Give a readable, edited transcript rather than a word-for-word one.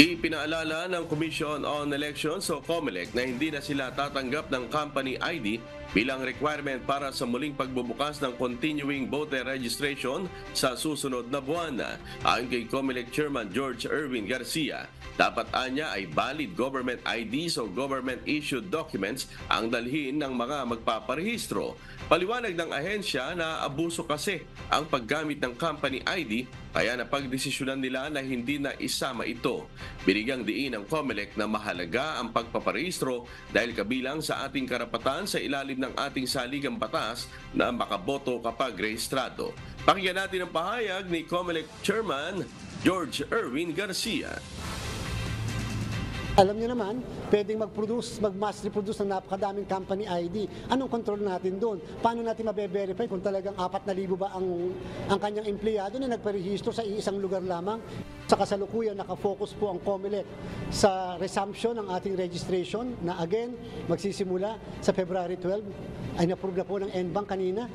Ipinaalala ng Commission on Elections o COMELEC na hindi na sila tatanggap ng company ID bilang requirement para sa muling pagbubukas ng continuing voter registration sa susunod na buwan. Ayon kay COMELEC Chairman George Erwin Garcia, dapat anya ay valid government IDs o government-issued documents ang dalhin ng mga magpaparehistro. Paliwanag ng ahensya na abuso kasi ang paggamit ng company ID kaya napagdesisyonan nila na hindi na isama ito. Binigyang diin ng COMELEC na mahalaga ang pagpaparehistro dahil kabilang sa ating karapatan sa ilalim ng ating saligang batas na makaboto kapag rehistrado. Pakinggan natin ang pahayag ni COMELEC Chairman George Erwin Garcia. Alam niyo naman, pwedeng mag-mass reproduce ng napakadaming company ID. Anong control natin doon? Paano natin mabe-verify kung talagang 4,000 ba ang kanyang empleyado na nagparehistro sa isang lugar lamang? Sa kasalukuyan, nakafocus po ang COMELEC sa resumption ng ating registration na again, magsisimula sa February 12. Ay na-approve na po ng NBank kanina.